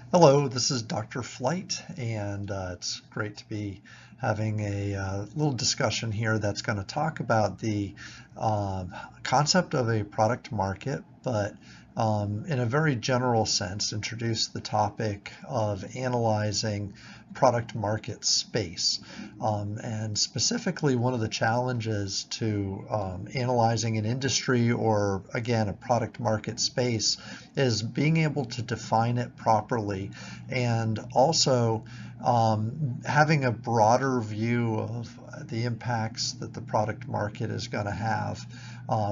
Hello, this is Dr. Flight, and it's great to be having a little discussion here that's going to talk about the um, concept of a product market, but in a very general sense, introduce the topic of analyzing product market space. And specifically, one of the challenges to analyzing an industry or, again, a product market space is being able to define it properly and also having a broader view of the impacts that the product market is going to have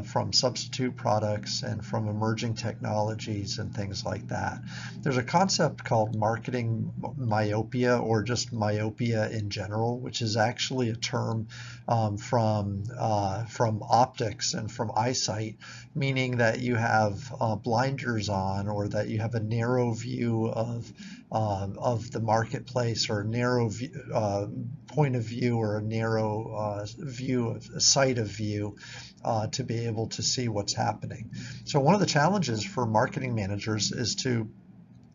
from substitute products and from emerging technologies and things like that. There's a concept called marketing myopia or just myopia in general, which is actually a term from optics and from eyesight, meaning that you have blinders on or that you have a narrow view of the marketplace or a narrow view, point of view or a narrow view of a sight of view to be able to see what's happening. So one of the challenges for marketing managers is to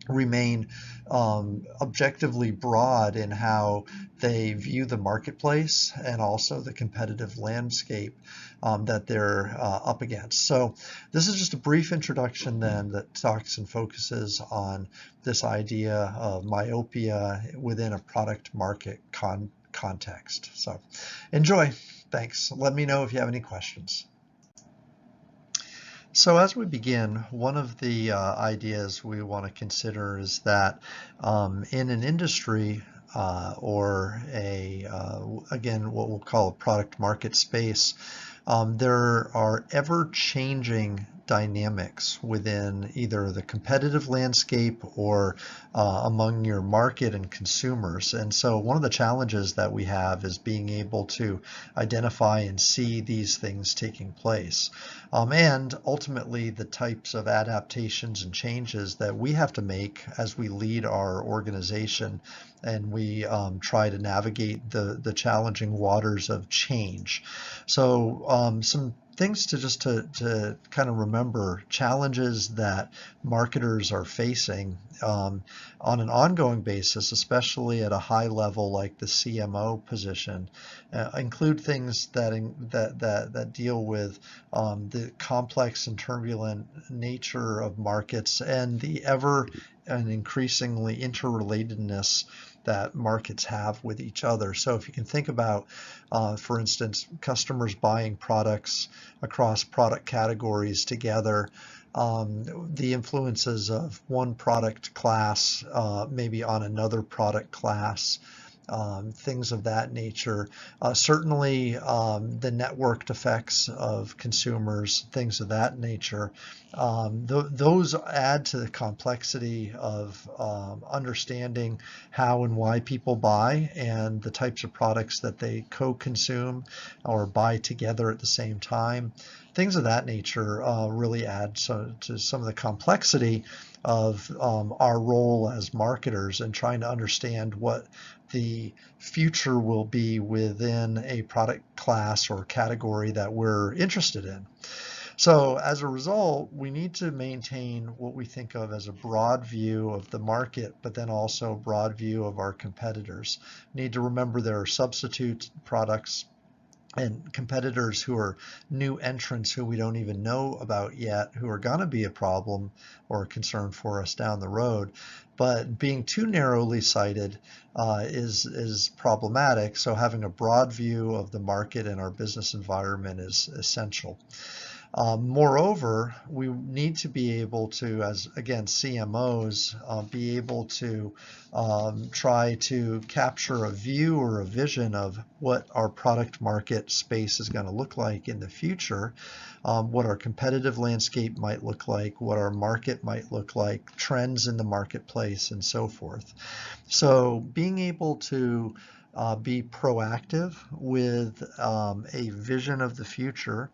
remain objectively broad in how they view the marketplace and also the competitive landscape that they're up against. So this is just a brief introduction then that talks and focuses on this idea of myopia within a product market context. So enjoy. Thanks. Let me know if you have any questions. So as we begin, one of the ideas we want to consider is that in an industry or again, what we'll call a product market space, there are ever-changing dynamics within either the competitive landscape or among your market and consumers. And so one of the challenges that we have is being able to identify and see these things taking place. And ultimately the types of adaptations and changes that we have to make as we lead our organization and we try to navigate the challenging waters of change. So some things to kind of remember, challenges that marketers are facing on an ongoing basis, especially at a high level like the CMO position, include things that deal with the complex and turbulent nature of markets and the ever and increasingly interrelatedness that markets have with each other. So if you can think about, for instance, customers buying products across product categories together, the influences of one product class maybe on another product class, things of that nature. Certainly the networked effects of consumers, things of that nature. Those add to the complexity of understanding how and why people buy and the types of products that they co-consume or buy together at the same time. Things of that nature really add to some of the complexity of our role as marketers and trying to understand what the future will be within a product class or category that we're interested in. So as a result, we need to maintain what we think of as a broad view of the market, but then also a broad view of our competitors. We need to remember there are substitute products and competitors who are new entrants who we don't even know about yet, who are going to be a problem or a concern for us down the road. But being too narrowly sighted is problematic. So having a broad view of the market and our business environment is essential. Moreover, we need to be able to, as again, CMOs, be able to try to capture a view or a vision of what our product market space is going to look like in the future, what our competitive landscape might look like, what our market might look like, trends in the marketplace, and so forth. So being able to be proactive with a vision of the future,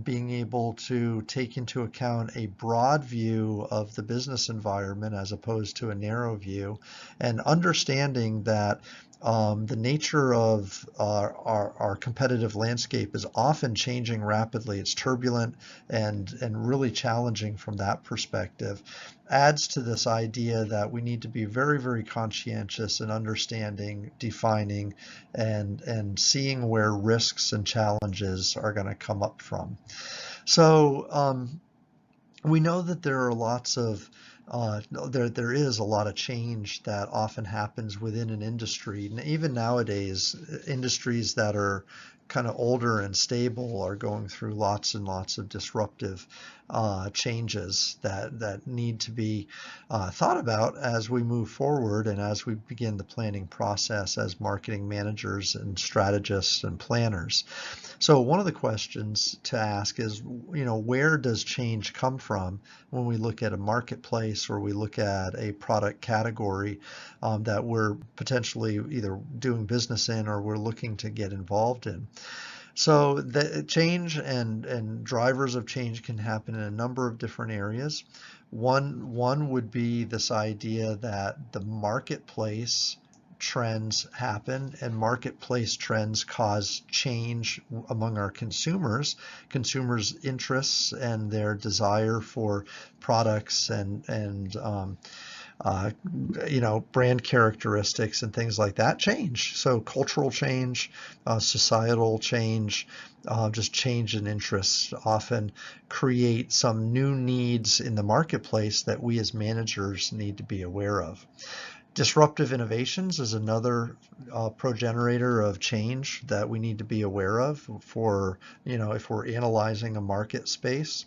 being able to take into account a broad view of the business environment as opposed to a narrow view, and understanding that The nature of our competitive landscape is often changing rapidly. It's turbulent and really challenging from that perspective. Adds to this idea that we need to be very, very conscientious in understanding, defining, and seeing where risks and challenges are going to come up from. So we know that there are lots of there is a lot of change that often happens within an industry. And even nowadays, industries that are kind of older and stable are going through lots and lots of disruptive changes that need to be thought about as we move forward and as we begin the planning process as marketing managers and strategists and planners. So one of the questions to ask is, where does change come from when we look at a marketplace or we look at a product category that we're potentially either doing business in or we're looking to get involved in? So the change and drivers of change can happen in a number of different areas. One would be this idea that the marketplace trends happen and marketplace trends cause change among our consumers' interests and their desire for products and brand characteristics and things like that change. So cultural change, societal change, just change in interests often create some new needs in the marketplace that we as managers need to be aware of. Disruptive innovations is another progenitor of change that we need to be aware of for, if we're analyzing a market space.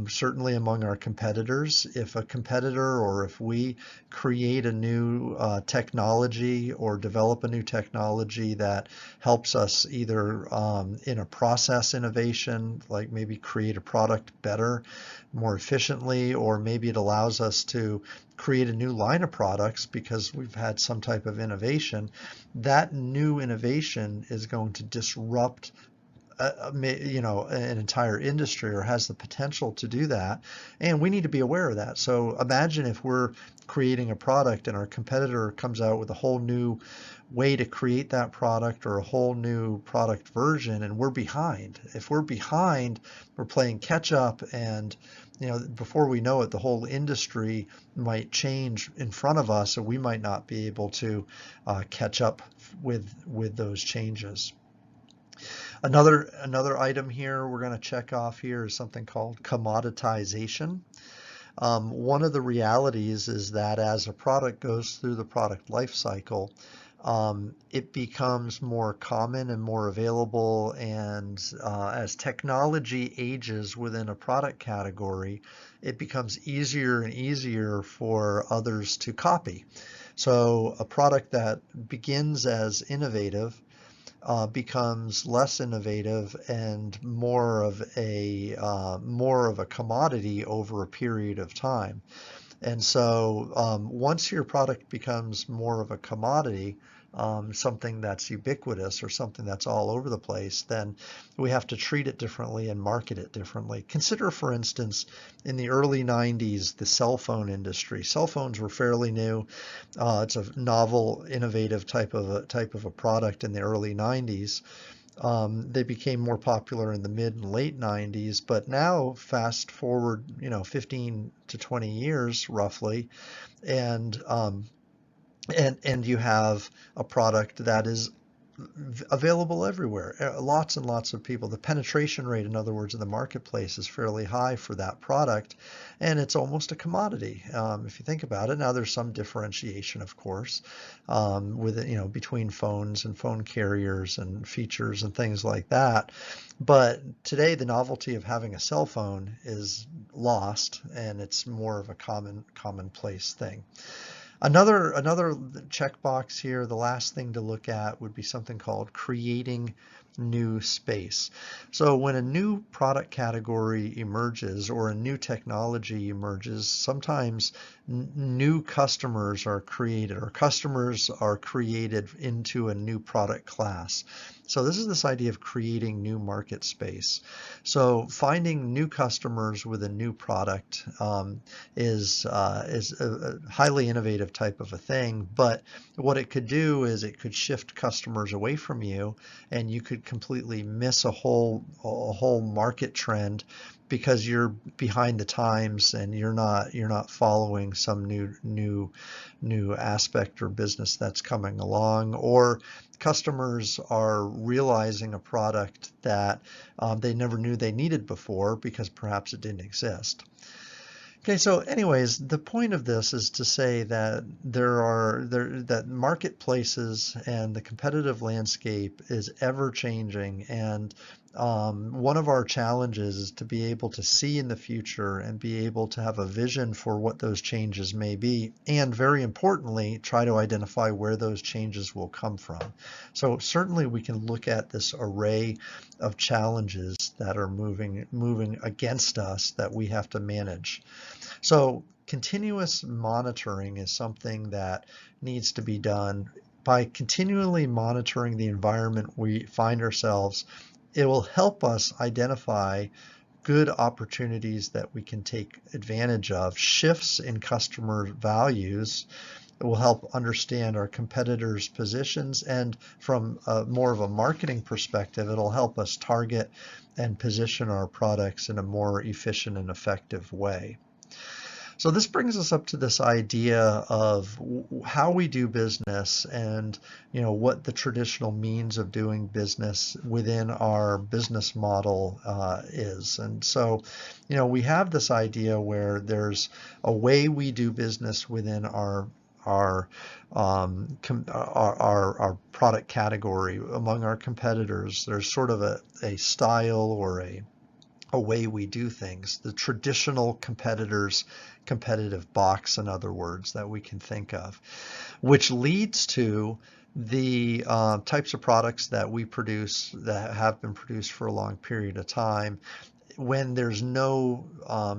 Certainly among our competitors, if a competitor or if we create a new technology or develop a new technology that helps us either in a process innovation, like maybe create a product better, more efficiently, or maybe it allows us to create a new line of products because we've had some type of innovation, that new innovation is going to disrupt an entire industry or has the potential to do that. And we need to be aware of that. So imagine if we're creating a product and our competitor comes out with a whole new way to create that product or a whole new product version and we're behind. If we're behind, we're playing catch up and before we know it, the whole industry might change in front of us, and we might not be able to catch up with those changes. Another item here we're going to check off here is something called commoditization. One of the realities is that as a product goes through the product life cycle, it becomes more common and more available, and as technology ages within a product category, it becomes easier and easier for others to copy. So a product that begins as innovative becomes less innovative and more of a commodity over a period of time. And so once your product becomes more of a commodity, something that's ubiquitous or something that's all over the place, then we have to treat it differently and market it differently. Consider, for instance, in the early 90s, the cell phone industry. Cell phones were fairly new. It's a novel, innovative type of a product in the early 90s. They became more popular in the mid and late 90s, but now fast forward, 15 to 20 years roughly, and and you have a product that is available everywhere. Lots and lots of people. The penetration rate, in other words, in the marketplace is fairly high for that product, and it's almost a commodity if you think about it. Now, there's some differentiation, of course, with between phones and phone carriers and features and things like that. But today, the novelty of having a cell phone is lost, and it's more of a commonplace thing. Another checkbox here, the last thing to look at would be something called creating new space. So when a new product category emerges or a new technology emerges, sometimes new customers are created or customers are created into a new product class. So this is this idea of creating new market space. So finding new customers with a new product is a highly innovative type of a thing, but what it could do is it could shift customers away from you, and you could completely miss a whole market trend because you're behind the times and you're not following some new aspect or business that's coming along, or customers are realizing a product that they never knew they needed before because perhaps it didn't exist. Okay, so anyways, the point of this is to say that that marketplaces and the competitive landscape is ever changing, and one of our challenges is to be able to see in the future and be able to have a vision for what those changes may be, and very importantly, try to identify where those changes will come from. So certainly we can look at this array of challenges that are moving against us that we have to manage. So continuous monitoring is something that needs to be done. By continually monitoring the environment we find ourselves, it will help us identify good opportunities that we can take advantage of, shifts in customer values. It will help understand our competitors' positions, and from more of a marketing perspective, it'll help us target and position our products in a more efficient and effective way. So this brings us up to this idea of how we do business and what the traditional means of doing business within our business model is. And so we have this idea where there's a way we do business within our our product category among our competitors. There's sort of a style or a way we do things, the traditional competitors' competitive box, in other words, that we can think of, which leads to the types of products that we produce that have been produced for a long period of time when there's no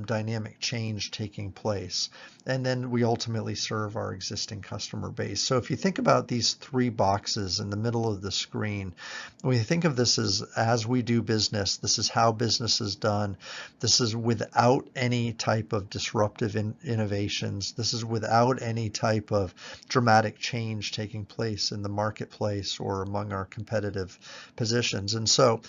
dynamic change taking place. And then we ultimately serve our existing customer base. So if you think about these three boxes in the middle of the screen, when you think of this as we do business, this is how business is done. This is without any type of disruptive innovations. This is without any type of dramatic change taking place in the marketplace or among our competitive positions. And so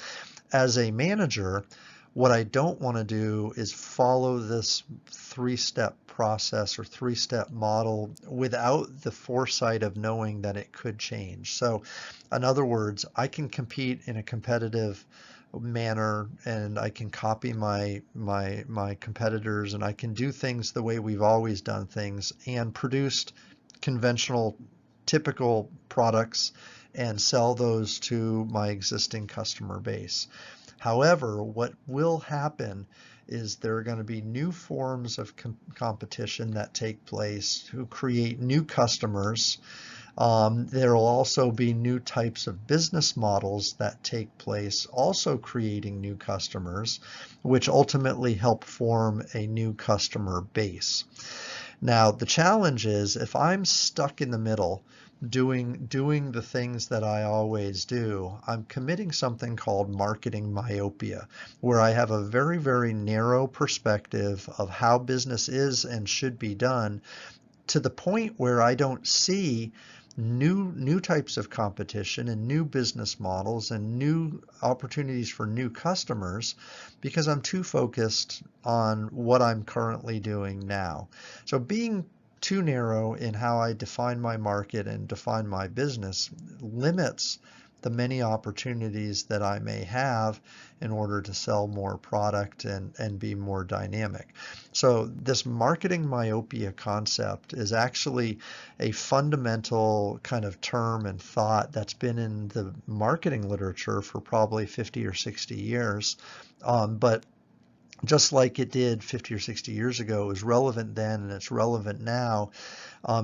as a manager, what I don't want to do is follow this three-step process or three-step model without the foresight of knowing that it could change. So in other words, I can compete in a competitive manner and I can copy my competitors, and I can do things the way we've always done things and produced conventional typical products and sell those to my existing customer base. However, what will happen is there are going to be new forms of competition that take place who create new customers. There will also be new types of business models that take place, also creating new customers, which ultimately help form a new customer base. Now, the challenge is if I'm stuck in the middle, doing the things that I always do, I'm committing something called marketing myopia, where I have a very, very narrow perspective of how business is and should be done, to the point where I don't see new types of competition and new business models and new opportunities for new customers because I'm too focused on what I'm currently doing now. So being too narrow in how I define my market and define my business limits the many opportunities that I may have in order to sell more product and be more dynamic. So this marketing myopia concept is actually a fundamental kind of term and thought that's been in the marketing literature for probably 50 or 60 years. But just like it did 50 or 60 years ago. It was relevant then and it's relevant now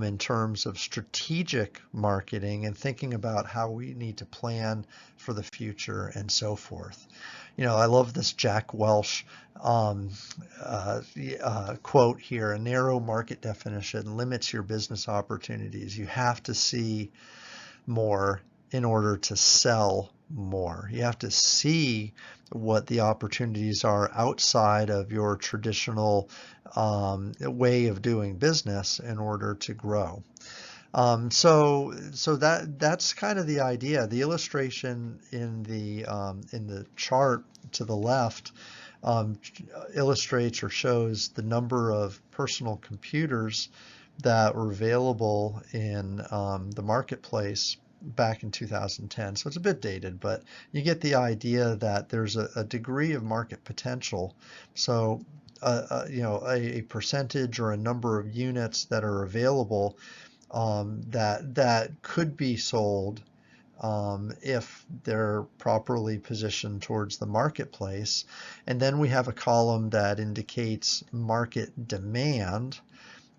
in terms of strategic marketing and thinking about how we need to plan for the future and so forth. You know, I love this Jack Welch um, quote here: a narrow market definition limits your business opportunities. You have to see more in order to sell more. You have to see what the opportunities are outside of your traditional way of doing business in order to grow. So that's kind of the idea. The illustration in the chart to the left um, illustrates or shows the number of personal computers that were available in the marketplace back in 2010. So it's a bit dated, but you get the idea that there's a degree of market potential. So you know, a percentage or a number of units that are available that could be sold if they're properly positioned towards the marketplace. And then we have a column that indicates market demand.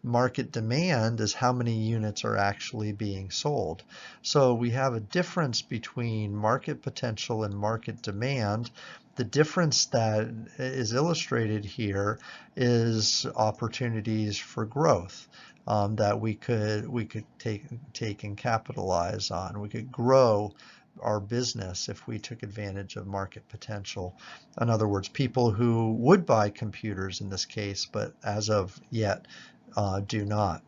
Market demand is how many units are actually being sold. So we have a difference between market potential and market demand. The difference that is illustrated here is opportunities for growth that we could take and capitalize on. We could grow our business if we took advantage of market potential. In other words, people who would buy computers in this case, but as of yet do not.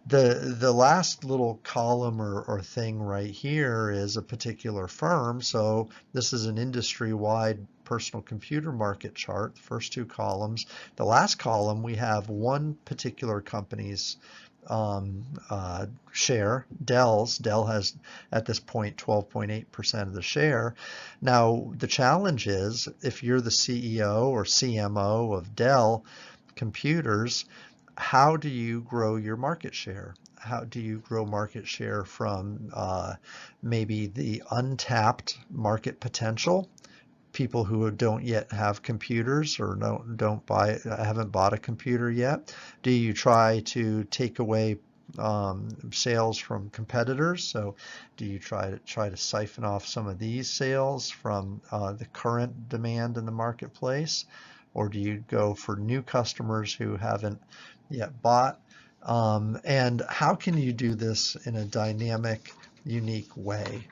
The last little column or thing right here is a particular firm. So this is an industry-wide personal computer market chart, the first two columns. The last column, we have one particular company's share, Dell's. Dell has at this point 12.8% of the share. Now the challenge is if you're the CEO or CMO of Dell Computers, how do you grow your market share? How do you grow market share from maybe the untapped market potential, people who don't yet have computers or haven't bought a computer yet? Do you try to take away sales from competitors? So do you try to siphon off some of these sales from the current demand in the marketplace? Or do you go for new customers who haven't yet bought? And how can you do this in a dynamic, unique way?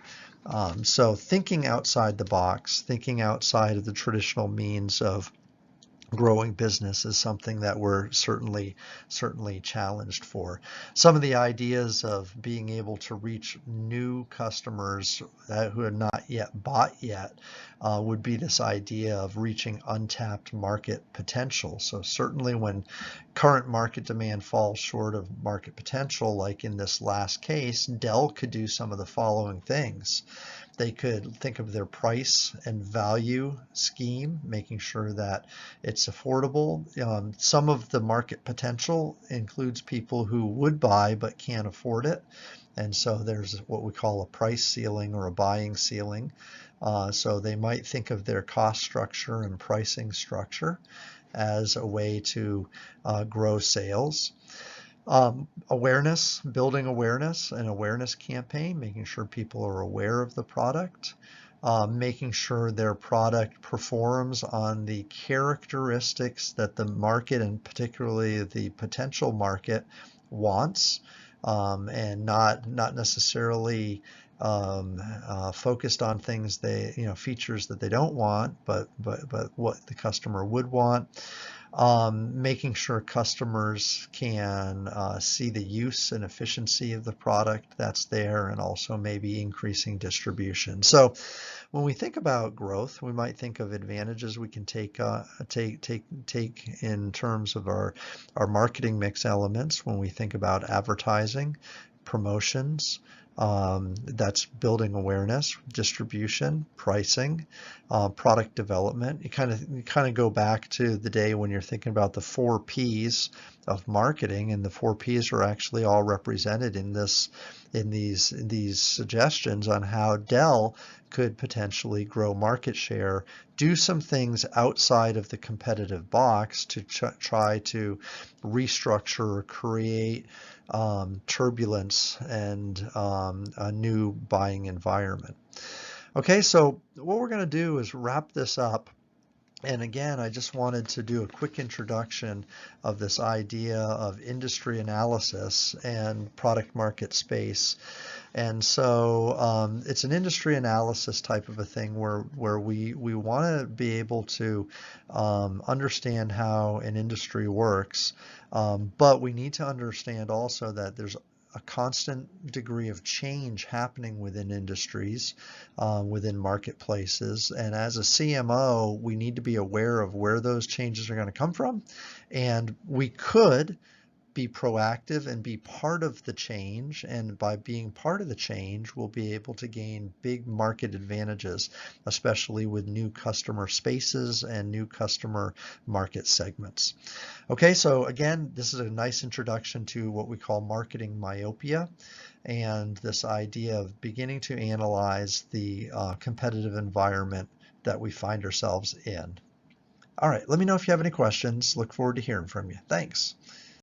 So thinking outside the box, thinking outside of the traditional means of growing business is something that we're certainly challenged for. Some of the ideas of being able to reach new customers who have not yet bought yet would be this idea of reaching untapped market potential. So certainly when current market demand falls short of market potential, like in this last case, Dell could do some of the following things. They could think of their price and value scheme, making sure that it's affordable. Some of the market potential includes people who would buy but can't afford it. And so there's what we call a price ceiling or a buying ceiling. So they might think of their cost structure and pricing structure as a way to grow sales. Awareness, building awareness, an awareness campaign, making sure people are aware of the product, making sure their product performs on the characteristics that the market and particularly the potential market wants, and not necessarily focused on things features that they don't want, but what the customer would want. Making sure customers can see the use and efficiency of the product that's there, and also maybe increasing distribution. So when we think about growth, we might think of advantages we can take in terms of our marketing mix elements when we think about advertising, promotions, That's building awareness, distribution, pricing, product development. You kind of go back to the day when you're thinking about the 4 Ps of marketing, and the 4 Ps are actually all represented in these suggestions on how Dell could potentially grow market share, do some things outside of the competitive box to try to restructure or create turbulence and a new buying environment. Okay, so what we're going to do is wrap this up. And again, I just wanted to do a quick introduction of this idea of industry analysis and product market space. And so it's an industry analysis type of a thing where we want to be able to understand how an industry works, but we need to understand also that there's a constant degree of change happening within industries, within marketplaces. And as a CMO, we need to be aware of where those changes are going to come from. And we could be proactive and be part of the change. And by being part of the change, we'll be able to gain big market advantages, especially with new customer spaces and new customer market segments. Okay, so again, this is a nice introduction to what we call marketing myopia, and this idea of beginning to analyze the competitive environment that we find ourselves in. All right, let me know if you have any questions. Look forward to hearing from you. Thanks.